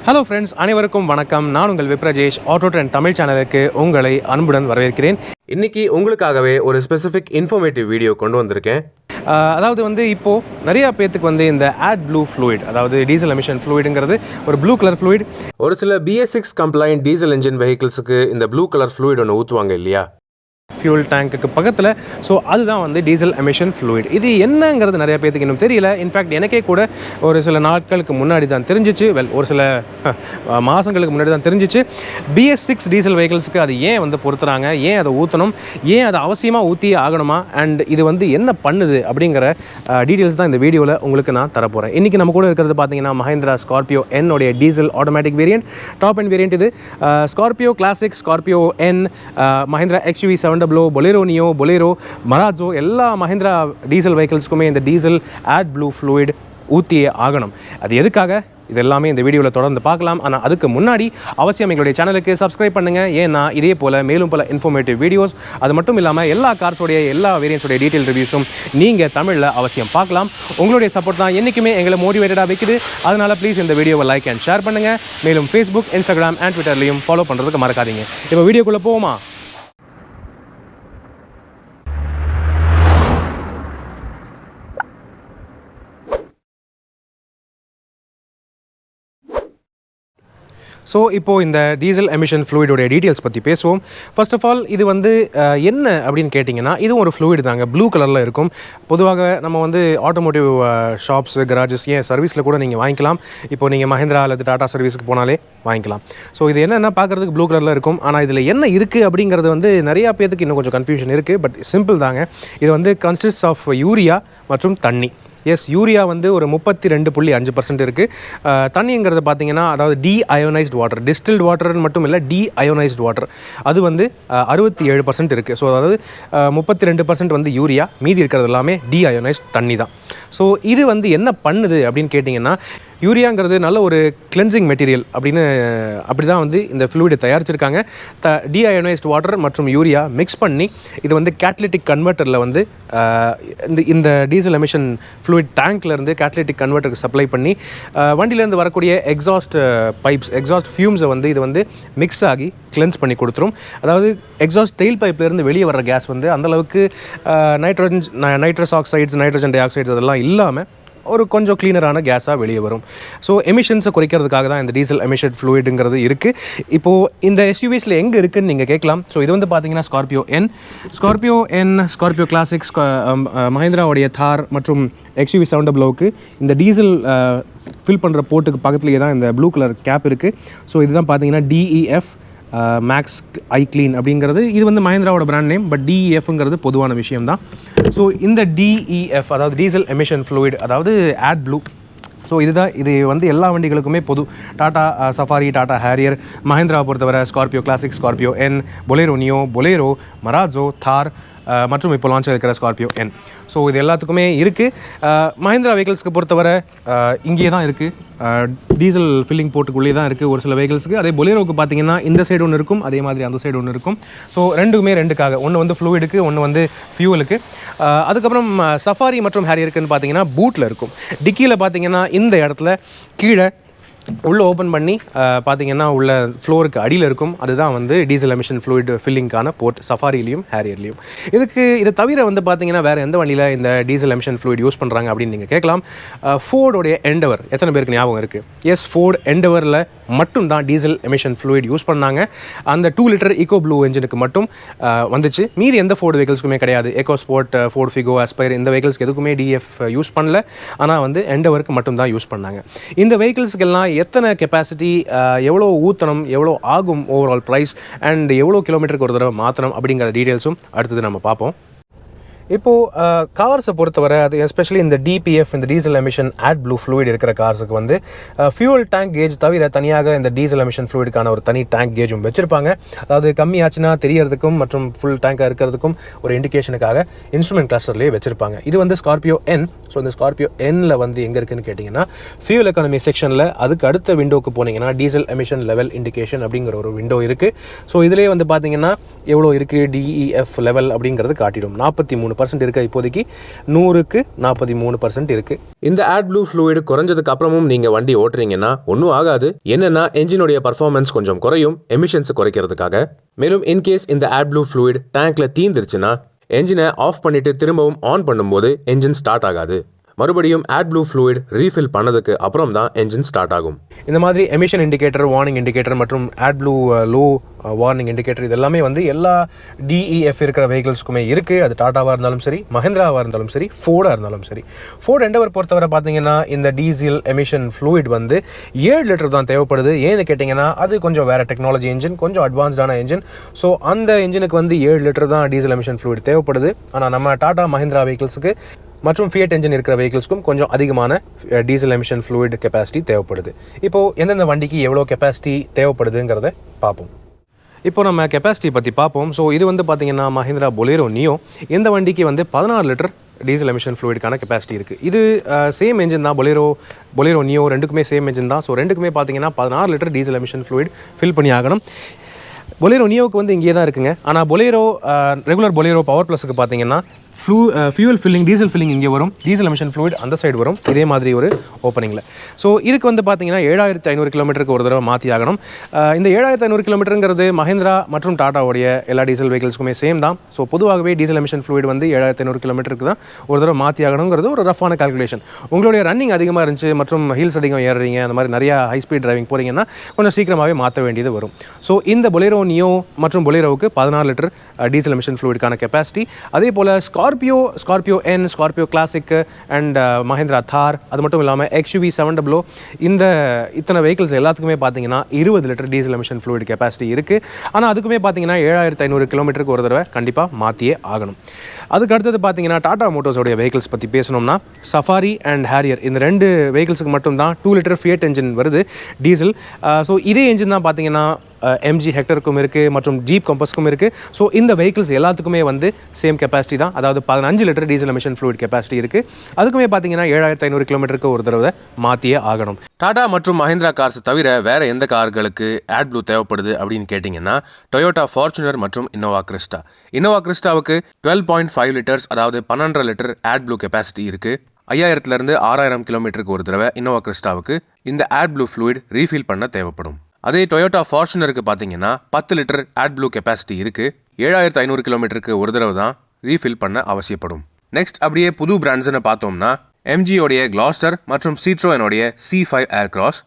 Hello friends, அனைவருக்கும் வணக்கம். நான் உங்கள் விப்ரஜேஷ் AutoTrend தமிழ் சேனலுக்கு உங்களை அன்புடன் வரவேற்கிறேன். இன்னைக்கு உங்களுக்காகவே ஒரு ஸ்பெசிஃபிக் இன்ஃபர்மேட்டிவ் வீடியோ கொண்டு வந்திருக்கேன். அதாவது இப்போ நிறைய பேத்துக்கு இந்த AdBlue fluid, அதாவது டீசல் எமிஷன் ஃப்ளூயிடுங்கிறது ஒரு ப்ளூ கலர் ஃப்ளூயிட். ஒரு சில BS6 கம்ப்ளைண்ட் டீசல் என்ஜின் வெஹிக்கிள்ஸுக்கு இந்த ப்ளூ கலர் ஃப்ளூயிட் ஒன்று ஊற்றுவாங்க இல்லையா, ஃபியூல் டேங்க்குக்கு பக்கத்தில். ஸோ அதுதான் டீசல் எமிஷன் ஃப்ளூயிட். இது என்னங்கிறது நிறைய பேருக்கு இன்னும் தெரியல. இன்ஃபேக்ட் எனக்கே கூட ஒரு சில நாட்களுக்கு முன்னாடி தான் தெரிஞ்சிச்சு, ஒரு சில மாதங்களுக்கு முன்னாடி தான் தெரிஞ்சிச்சு. BS6 டீசல் வெஹிக்கிள்ஸுக்கு அது ஏன் பொறுத்துறாங்க, ஏன் அதை ஊற்றணும், ஏன் அதை அவசியமாக ஊற்றி ஆகணுமா, அண்ட் இது என்ன பண்ணுது அப்படிங்கிற டீட்டெயில்ஸ் தான் இந்த வீடியோவில் உங்களுக்கு நான் தரப்போகிறேன். இன்றைக்கி நம்ம கூட இருக்கிறது பார்த்தீங்கன்னா மஹிந்திரா ஸ்கார்பியோ N உடைய diesel automatic variant, top end variant. இது Scorpio Classic, Scorpio N, Mahindra XUV 700, Bolero Neo, Bolero, Marazzo, எல்லா மஹிந்திரா டீசல் வெஹிக்கிள்ஸ்க்குமே இந்த டீசல் AdBlue fluid ஊற்றியே ஆகணும். அது எதுக்காக, இது எல்லாமே இந்த வீடியோவில் தொடர்ந்து பார்க்கலாம். ஆனால் அதுக்கு முன்னாடி அவசியம் எங்களுடைய சேனலுக்கு சப்ஸ்கிரைப் பண்ணுங்கள். ஏன்னா இதே போல் மேலும் பல இன்ஃபர்மேட்டிவ் வீடியோஸ், அது மட்டும் இல்லாமல் எல்லா கார்ஸோடைய எல்லா வேரியன்ஸோடைய டீட்டெயில் ரிவ்யூஸும் நீங்கள் தமிழில் அவசியம் பார்க்கலாம். உங்களுடைய சப்போர்ட் தான் என்றைக்குமே எங்களை மோட்டிவேட்டடாக வைக்குது. அதனால் ப்ளீஸ் இந்த வீடியோவை லைக் அண்ட் ஷேர் பண்ணுங்கள். மேலும் ஃபேஸ்புக், இன்ஸ்டாகிராம் அண்ட் ட்விட்டர்லையும் ஃபாலோ பண்ணுறதுக்கு மறக்காதீங்க. இப்போ வீடியோக்குள்ளே போவோமா? ஸோ இப்போது இந்த டீசல் எமிஷன் ஃப்ளூயிடோடைய டீட்டெயில்ஸ் பற்றி பேசுவோம். ஃபர்ஸ்ட் ஆஃப் ஆல் இது என்ன அப்படின்னு கேட்டிங்கன்னா, இதுவும் ஒரு ஃப்ளூயிட் தாங்க, ப்ளூ கலரில் இருக்கும். பொதுவாக நம்ம ஆட்டோமோட்டிவ் ஷாப்ஸ், கராஜஸ், ஏன் சர்வீஸில் கூட நீங்கள் வாங்கிக்கலாம். இப்போ நீங்கள் மஹிந்திரா அல்லது டாடா சர்வீஸுக்கு போனாலே வாங்கிக்கலாம். ஸோ இது என்னென்னா பார்க்குறதுக்கு ப்ளூ கலரில் இருக்கும். ஆனால் இதில் என்ன இருக்குது அப்படிங்கிறது நிறையா பேருக்கு இன்னும் கொஞ்சம் கன்ஃபியூஷன் இருக்குது. பட் சிம்பிள் தாங்க. இது கன்சிஸ்ட் ஆஃப் யூரியா மற்றும் தண்ணி. எஸ், யூரியா ஒரு 32.5% இருக்குது. தண்ணிங்கிறது பார்த்தீங்கன்னா, அதாவது டீஅயோனைஸ்டு வாட்டர், டிஸ்டில்டு வாட்டர்னு மட்டும் இல்லை, டீஅயோனைஸ்டு வாட்டர், அது 67% இருக்குது. ஸோ அதாவது 32% யூரியா, மீதி இருக்கிறது எல்லாமே டீஅயோனைஸ்டு தண்ணி தான். ஸோ இது என்ன பண்ணுது அப்படின்னு கேட்டிங்கன்னா, யூரியாங்கிறது நல்ல ஒரு கிளென்சிங் மெட்டீரியல் அப்படி தான் இந்த ஃப்ளூயிடை தயாரிச்சிருக்காங்க. டீஅயோனைஸ்டு வாட்டர் மற்றும் யூரியா மிக்ஸ் பண்ணி இது கேட்டலிட்டிக் கன்வெர்ட்டரில் இந்த டீசல் எமிஷன் ஃப்ளூயிட் டேங்க்லேருந்து கேட்டலிட்டிக் கன்வெர்ட்டருக்கு சப்ளை பண்ணி வண்டியிலேருந்து வரக்கூடிய எக்ஸாஸ்ட் பைப்ஸ், எக்ஸாஸ்ட் ஃபியூம்ஸை இது மிக்ஸ் ஆகி கிளென்ஸ் பண்ணி கொடுத்துரும். அதாவது எக்ஸாஸ்ட் டெயில் பைப்லேருந்து வெளியே வர்ற கேஸ் அந்தளவுக்கு nitrous oxides, nitrogen dioxides அதெல்லாம் இல்லாமல் ஒரு கொஞ்சம் க்ளீனரான கேஸாக வெளியே வரும். ஸோ எமிஷன்ஸை குறைக்கிறதுக்காக தான் இந்த டீசல் எமிஷன் ஃப்ளூயிடுங்கிறது இருக்குது. இப்போது இந்த எஸ்யூவிஸில் எங்கே இருக்குதுன்னு நீங்கள் கேட்கலாம். ஸோ இது பார்த்தீங்கன்னா ஸ்கார்பியோ N, ஸ்கார்பியோ கிளாசிக், மஹிந்திராவுடைய தார் மற்றும் XUV 700க்கு இந்த டீசல் ஃபில் பண்ணுற போர்ட்டுக்கு பக்கத்துலேயே தான் இந்த ப்ளூ கலர் கேப் இருக்குது. ஸோ இதுதான் பார்த்தீங்கன்னா DEF மேக்ஸ் ஐ க்ளீன் அப்படிங்கிறது. இது மஹிந்திராவோட பிராண்ட் நேம், பட் DEFங்கிறது பொதுவான விஷயம் தான். ஸோ இந்த DEF, அதாவது டீசல் எமிஷன் ஃப்ளூயிட், அதாவது AdBlue. ஸோ இது எல்லா வண்டிகளுக்குமே பொது. டாடா சஃபாரி, டாடா ஹேரியர், மஹிந்திராவை பொறுத்தவரை Scorpio Classic, Scorpio N, Bolero Neo, Bolero, மராஜோ, தார் மற்றும் இப்போ லான்ச் இருக்கிற ஸ்கார்பியோ N. ஸோ இது எல்லாத்துக்குமே இருக்குது. மஹிந்திரா வெஹிக்கிள்ஸ்க்கு பொறுத்தவரை இங்கே தான் இருக்குது, டீசல் ஃபில்லிங் போர்ட்டுக்குள்ளே தான் இருக்குது ஒரு சில வெஹிக்கிள்ஸுக்கு. அதே பொலேரோவுக்கு பார்த்தீங்கன்னா இந்த சைடு ஒன்று இருக்கும், அதே மாதிரி அந்த சைடு ஒன்று இருக்கும். ஸோ ரெண்டுக்காக, ஒன்று ஃப்ளூயிடுக்கு, ஒன்று ஃபியூவலுக்கு. அதுக்கப்புறம் சஃபாரி மற்றும் ஹேரியருக்குன்னு பார்த்தீங்கன்னா பூட்டில் இருக்கும். டிக்கியில் பார்த்தீங்கன்னா இந்த இடத்துல கீழே உள்ளே ஓப்பன் பண்ணி பார்த்தீங்கன்னா உள்ள ஃப்ளோருக்கு அடியில் இருக்கும். அதுதான் டீசல் எமிஷன் ஃப்ளூயிட் ஃபில்லிங்கான போர்ட் சஃபாரிலையும் ஹேரியர்லையும். இதை தவிர பார்த்தீங்கன்னா வேறு எந்த வண்டியில் இந்த டீசல் எமிஷன் ஃப்ளூயிட் யூஸ் பண்ணுறாங்க அப்படின்னு நீங்கள் கேட்கலாம். ஃபோர்டோடைய எண்டவர் எத்தனை பேருக்கு ஞாபகம் இருக்குது? எஸ், ஃபோர்ட் எண்டவரில் மட்டும் தான் டீசல் எமிஷன் ஃப்ளூயிட் யூஸ் பண்ணாங்க. அந்த 2 லிட்டர் ஈகோ ப்ளூ என்ஜினுக்கு மட்டும் வந்துச்சு. மீதி எந்த ஃபோர்டு வெஹிக்கிள்ஸ்க்குமே கிடையாது. எக்கோ ஸ்போர்ட், ஃபோர்ட் ஃபிகோ, அஸ்பைர், இந்த வெஹிக்கிள்ஸ்க்கு எதுக்குமே DF யூஸ் பண்ணல. ஆனால் எண்டவருக்கு மட்டும் தான் யூஸ் பண்ணாங்க. இந்த வெஹிக்கிள்ஸ்க்கெல்லாம் எத்தனை கெப்பாசிட்டி, எவ்வளோ ஊற்றணும், எவ்வளோ ஆகும், ஓவரால் ப்ரைஸ் அண்ட் எவ்வளோ கிலோமீட்டருக்கு ஒரு தடவை மாற்றணும் அப்படிங்கிற டீட்டெயில்ஸும் அடுத்தது நம்ம பார்ப்போம். இப்போது கார்ஸை பொறுத்தவரை, அது எஸ்பெஷலி இந்த DPF, இந்த டீசல் எமிஷன் AdBlue ஃப்ளூயிட் இருக்கிற கார்ஸுக்கு ஃபியூல் டேங்க் கேஜ் தவிர தனியாக இந்த டீசல் எமிஷன் ஃப்ளூயிடுக்கான ஒரு தனி டேங்க் கேஜும் வச்சுருப்பாங்க. அதாவது கம்மியாச்சுன்னா தெரியறதுக்கும் மற்றும் ஃபுல் டேங்காக இருக்கிறதுக்கும் ஒரு இண்டிகேஷனுக்காக இன்ஸ்ட்ருமெண்ட் கிளஸ்டர்லேயே வச்சுருப்பாங்க. இது ஸ்கார்பியோ N. ஸோ இந்த ஸ்கார்பியோ Nல எங்கே இருக்குதுன்னு கேட்டிங்கன்னா, ஃபியூல் எக்கானமி செக்ஷனில் அதுக்கு அடுத்த விண்டோக்கு போனீங்கன்னா டீசல் எமிஷன் லெவல் இண்டிகேஷன் அப்படிங்கிற ஒரு விண்டோ இருக்குது. ஸோ இதிலே பார்த்தீங்கன்னா எவ்வளோ இருக்குது DEF லெவல் அப்படிங்கிறது காட்டிடும். 43 43% இருக்குது. இப்போதைக்கு 100க்கு 43% இருக்குது. இந்த AdBlue fluid குறைஞ்சதுக்கு அப்புறமும் நீங்கள் வண்டி ஓட்டுறீங்கன்னா ஒன்றும் ஆகாது. என்னென்னா என்ஜினுடைய பர்ஃபார்மன்ஸ் கொஞ்சம் குறையும் எமிஷன்ஸ் குறைக்கிறதுக்காக. மேலும் இன்கேஸ் இந்த AdBlue fluid டேங்க்ல தீந்துருச்சுன்னா என்ஜினை ஆஃப் பண்ணிட்டு திரும்பவும் ஆன் பண்ணும்போது என்ஜின் ஸ்டார்ட் ஆகாது. மறுபடியும் AdBlue fluid ரீஃபில் பண்ணதுக்கு அப்புறம் தான் என்ஜின் ஸ்டார்ட் ஆகும். இந்த மாதிரி எமிஷன் இண்டிகேட்டர், வார்னிங் இண்டிகேட்டர் மற்றும் AdBlue லோ வார்னிங் இண்டிகேட்டர் இது எல்லாமே வந்து எல்லா DEF இருக்கிற வெஹிக்கிள்ஸ்க்குமே இருக்குது. அது டாட்டாவாக இருந்தாலும் சரி, மஹிந்திராவாக இருந்தாலும் சரி, ஃபோர்டாக இருந்தாலும் சரி. ஃபோர்ட் எண்டவர் பொறுத்தவரை பார்த்தீங்கன்னா இந்த டீசல் எமிஷன் ஃப்ளூயிட் வந்து 7 லிட்டர் தான் தேவைப்படுது. ஏன்னு கேட்டிங்கன்னா அது கொஞ்சம் வேறு டெக்னாலஜி என்ஜின், கொஞ்சம் அட்வான்ஸ்டான என்ஜின். ஸோ அந்த என்ஜினுக்கு வந்து 7 லிட்டர் தான் டீசல் எமிஷன் ஃப்ளூயிட் தேவைப்படுது. ஆனால் நம்ம டாடா மஹிந்திரா வெஹிக்கிள்ஸுக்கு மற்றும் ஃபியட் என்ஜின் இருக்கிற வெஹிக்கிள்ஸ்க்கும் கொஞ்சம் அதிகமான டீசல் எமிஷன் ஃப்ளூயிட் கெப்பாசிட்டி தேவைப்படுது. இப்போது எந்தெந்த வண்டிக்கு எவ்வளோ கெப்பாசிட்டி தேவைப்படுதுங்கிறத பார்ப்போம். இப்போ நம்ம கெப்பாசிட்டி பற்றி பார்ப்போம். ஸோ இது வந்து பார்த்திங்கன்னா மஹிந்திரா பொலேரோ நியோ. இந்த வண்டிக்கு வந்து 16 லிட்டர் டீசல் எமிஷன் ஃப்ளூயிடுக்கான கெப்பாசிட்டி இருக்குது. இது சேம் என்ஜின் தான், பொலேரோ நியோ ரெண்டுக்குமே சேம் என்ஜின் தான். ஸோ ரெண்டுக்குமே பார்த்தீங்கன்னா 16 litre diesel emission fluid fill பண்ணி ஆகணும். பொலேரோ நியோவுக்கு வந்து இங்கே தான் இருக்குங்க. ஆனால் ரெகுலர் பொலேரோ பவர் ப்ளஸுக்கு பார்த்தீங்கன்னா ஃபியூல் ஃபில்லிங், டீசல் ஃபில்லிங் இங்கே வரும், டீசல் எமிஷன் ஃப்ளூயிட் அந்த சைடு வரும், இதே மாதிரி ஒரு ஓப்பனிங்கில். ஸோ இதுக்கு வந்து பார்த்தீங்கன்னா 7500 கிலோமீட்டருக்கு ஒரு தடவை மாற்றி ஆகணும். இந்த 7500 கிலோமீட்டருங்கிறது மஹிந்திரா மற்றும் டாட்டாவுடைய எல்லா டீசல் வெஹிக்கிள்ஸ்க்குமே சேம் தான். ஸோ பொதுவாகவே டீசல் எமிஷன் ஃப்ளூயிட் வந்து 7500 கிலோமீட்டருக்கு தான் ஒரு தடவை மாற்றி ஆகணுங்கிறது ஒரு ரஃபான கால்குலேஷன். உங்களுடைய ரன்னிங் அதிகமாக இருந்துச்சு மற்றும் ஹீல்ஸ் அதிகம் ஏறுறீங்க, அந்த மாதிரி நிறையா ஹை ஸ்பீட் டிரைவிங் போகிறீங்கன்னா கொஞ்சம் சீக்கிரமாகவே மாற்ற வேண்டியது வரும். ஸோ இந்த பொலேரோ நியோ மற்றும் பொலேரோவுக்கு 16 லிட்டர் டீசல் எமிஷன் ஃப்ளூயிடுக்கான கெப்பாசிட்டி. அதே போல் Scorpio N, Scorpio Classic and Mahindra Thar, அது மட்டும் இல்லாமல் XUV 700 இத்தனை வெஹிக்கிள்ஸ் எல்லாத்துக்குமே பார்த்தீங்கன்னா 20 litre diesel emission fluid capacity இருக்குது. ஆனால் அதுக்குமே பார்த்தீங்கன்னா 7500 கிலோமீட்டருக்கு ஒரு தடவை கண்டிப்பாக மாற்றியே ஆகணும். அதுக்கு அடுத்தது பார்த்தீங்கன்னா டாடா மோட்டர்ஸோடைய வெஹிக்கிள்ஸ் பற்றி பேசணும்னா சஃபாரி அண்ட் ஹேரியர் இந்த 2 வெஹிக்கிள்ஸுக்கு மட்டும் தான் 2 லிட்டர் ஃபியட் என்ஜின் வருது டீசல். ஸோ இதே என்ஜின் தான் பார்த்தீங்கன்னா MG ஹெக்டருக்கும் இருக்குது மற்றும் ஜீப் கம்பஸ்க்கும் இருக்குது. ஸோ இந்த வெஹிக்கிள்ஸ் எல்லாத்துக்குமே வந்து சேம் கெப்பாசிட்டி தான், அதாவது 15 litre diesel emission fluid capacity இருக்குது. அதுக்குமே பார்த்தீங்கன்னா 7500 கிலோமீட்டருக்கு ஒரு தடவை மாற்றியே ஆகணும். டாடா மற்றும் மஹிந்திரா கார்ஸ் தவிர வேறு எந்த கார்களுக்கு AdBlue தேவைப்படுது அப்படின்னு கேட்டிங்கன்னா டொயோட்டா ஃபார்ச்சுனர் மற்றும் இன்னோவா கிறிஸ்டாவுக்கு 12.5 லிட்டர்ஸ் அதாவது 12 லிட்டர் AdBlue கெப்பாசிட்டி இருக்குது. 5000 to 6000 கிலோமீட்டருக்கு ஒரு தடவை இன்னோவா கிறிஸ்டாவுக்கு இந்த AdBlue ஃப்ளூயிட் ரீஃபில் பண்ண தேவைப்படும். அதே டொயோட்டா ஃபார்ச்சுனருக்கு பார்த்தீங்கன்னா 10 லிட்டர் AdBlue கெப்பாசிட்டி இருக்குது. 7500 கிலோமீட்டருக்கு ஒரு தடவை தான் ரீஃபில் பண்ண அவசியப்படும். நெக்ஸ்ட் அப்படியே புது பிராண்ட்ஸ்னு பார்த்தோம்னா MGயோடைய கிளாஸ்டர் மற்றும் சிட்ரோயனோடைய C5 ஏர்கிராஸ்.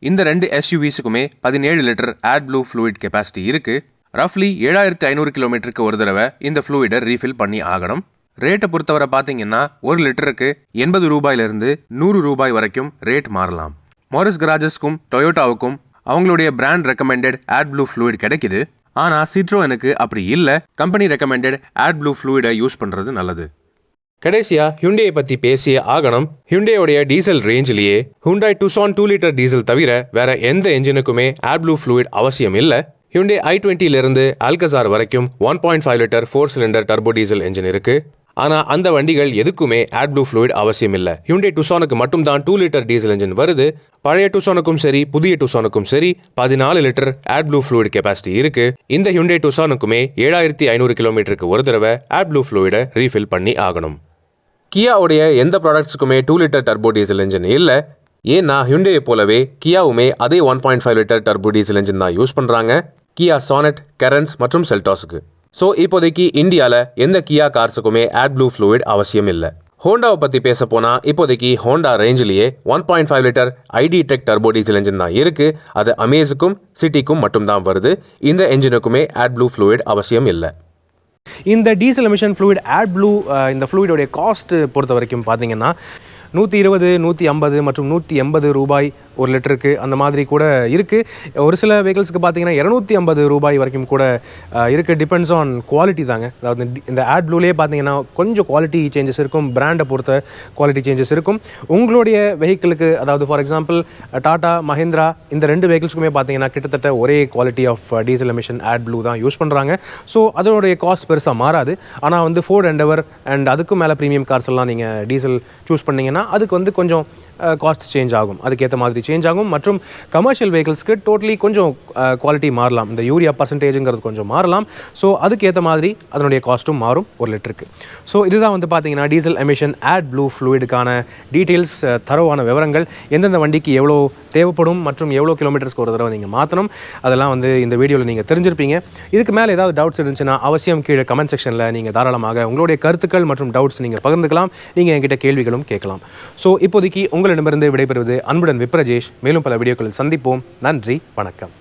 இந்த 2 SUVஸுக்குமே 17 லிட்டர் AdBlue ஃப்ளூயிட் கெப்பாசிட்டி இருக்குது. ரஃப்லி 7500 கிலோமீட்டருக்கு ஒரு தடவை இந்த ஃப்ளூயிடை ரீஃபில் பண்ணி ஆகணும். ரேட்டை பொறுத்தவரை பார்த்தீங்கன்னா 1 லிட்டருக்கு 80 ரூபாயிலிருந்து 100 ரூபாய் வரைக்கும் ரேட் மாறலாம். மாரிஸ் கராஜஸ்க்கும் டொயோட்டாவுக்கும் அவங்களுடைய பிராண்ட் ரெக்கமெண்டட் AdBlue ஃப்ளூயிட் கிடைக்குது. ஆனால் சிட்ரோயனுக்கு அப்படி இல்லை. கம்பெனி ரெக்கமெண்டட் AdBlue ஃப்ளூயிடை யூஸ் பண்ணுறது நல்லது. கடைசியாக ஹியூண்டாயை பற்றி பேசியே ஆகணும். ஹியூண்டாயோடைய diesel ரேஞ்சிலேயே Hyundai Dusan 2 litre diesel தவிர வேற எந்த என்ஜினுக்குமே AdBlue ஃப்ளூயிட் அவசியம் இல்லை. ஹியூண்டாய் i20லிருந்து ஆல்கசார் வரைக்கும் 1.5 litre 4 cylinder turbo diesel engine இருக்குது. ஆனால் அந்த வண்டிகள் எதுக்குமே AdBlue ஃப்ளூயிட் அவசியம் இல்லை. ஹியூண்டாய் டுசானுக்கு மட்டும் தான் 2 லிட்டர் டீசல் என்ஜின் வருது. பழைய டுசானுக்கும் சரி புதிய டுசானுக்கும் சரி 14 லிட்டர் AdBlue ஃப்ளூயிட் கெப்பாசிட்டி இருக்கு. இந்த ஹியூண்டாய் டுசானுக்குமே 7500 கிலோமீட்டருக்கு ஒரு தடவை AdBlue ஃப்ளூயிடை ரீஃபில் பண்ணி ஆகணும். கியாவுடைய எந்த ப்ராடக்ட்ஸுக்குமே 2 லிட்டர் டர்போ டீசல் என்ஜின் இல்லை. ஏன்னா ஹியூண்டாயை போலவே கியாவுமே அதே 1.5 லிட்டர் டர்போ டீசல் என்ஜின் தான் யூஸ் பண்ணுறாங்க. கியா சானட், கரன்ஸ் மற்றும் செல்டாஸுக்கு. ஸோ இப்போதைக்கு இந்தியாவில் எந்த கியா கார்ஸுக்குமே AdBlue ஃப்ளூயிட் அவசியம் இல்லை. ஹோண்டாவை பற்றி பேச போனால் இப்போதைக்கு ஹோண்டா ரேஞ்சிலேயே 1.5 litre ID tech turbo diesel engine தான் இருக்குது. அது அமேஸுக்கும் சிட்டிக்கும் மட்டும்தான் வருது. இந்த என்ஜினுக்குமே AdBlue ஃப்ளூயிட் அவசியம் இல்லை. இந்த டீசல் எமிஷன் ஃப்ளூயிட் AdBlue இந்த ஃப்ளூயிடோடைய காஸ்ட் பொறுத்த வரைக்கும் பார்த்தீங்கன்னா 120, 150 மற்றும் 180 ரூபாய் ஒரு லிட்டருக்கு அந்த மாதிரி கூட இருக்குது. ஒரு சில வெஹிக்கிள்ஸுக்கு பார்த்தீங்கன்னா 250 ரூபாய் வரைக்கும் கூட இருக்குது. டிபெண்ட்ஸ் ஆன் குவாலிட்டி தாங்க. அதாவது இந்த AdBlueலேயே பார்த்தீங்கன்னா கொஞ்சம் குவாலிட்டி சேஞ்சஸ் இருக்கும், பிராண்டை பொறுத்த குவாலிட்டி சேஞ்சஸ் இருக்கும். உங்களுடைய வெஹிக்கிளுக்கு அதாவது ஃபார் எக்ஸாம்பிள் டாடா, மஹிந்திரா இந்த 2 வெஹிக்கிள்ஸுக்குமே பார்த்தீங்கன்னா கிட்டத்தட்ட ஒரே quality of diesel emission AdBlue தான் யூஸ் பண்ணுறாங்க. ஸோ அதோடைய காஸ்ட் பெருசாக மாறாது. ஆனால் வந்து ஃபோர்ட் எண்டவர் அண்ட் அதுக்கும் மேலே ப்ரீமியம் கார்ஸ் எல்லாம் நீங்கள் டீசல் சூஸ் பண்ணிங்கன்னா அதுக்கு வந்து கொஞ்சம் காஸ்ட் சேஞ்ச் ஆகும், அதுக்கேற்ற மாதிரி சேஞ்ச் ஆகும். மற்றும் கமர்ஷியல் வெஹிக்கிள்ஸ்க்கு டோட்டலி கொஞ்சம் குவாலிட்டி மாறலாம், இந்த யூரியா பர்சன்டேஜுங்கிறது கொஞ்சம் மாறலாம். ஸோ அதுக்கேற்ற மாதிரி அதனுடைய காஸ்ட்டும் மாறும் ஒரு லிட்டருக்கு. ஸோ இதுதான் வந்து பார்த்தீங்கன்னா டீசல் எமிஷன் AdBlue ஃப்ளூயிடுக்கான டீட்டெயில்ஸ், தரவான விவரங்கள், எந்தெந்த வண்டிக்கு எவ்வளோ தேவைப்படும் மற்றும் எவ்வளோ கிலோமீட்டர்ஸ்க்கு ஒரு தடவை நீங்கள் மாற்றணும், அதெல்லாம் வந்து இந்த வீடியோவில் நீங்கள் தெரிஞ்சிருப்பீங்க. இதுக்கு மேலே ஏதாவது டவுட்ஸ் இருந்துச்சுன்னா அவசியம் கீழே கமெண்ட் செக்ஷனில் நீங்கள் தாராளமாக உங்களுடைய கருத்துக்கள் மற்றும் டவுட்ஸ் நீங்கள் பகிர்ந்துக்கலாம். நீங்கள் என்கிட்ட கேள்விகளும் கேட்கலாம். ஸோ இப்போதைக்கு உங்களிடமிருந்து விடைபெறுவது அன்புடன் விப்ரஜேஷ். மேலும் பல வீடியோக்களில் சந்திப்போம். நன்றி, வணக்கம்.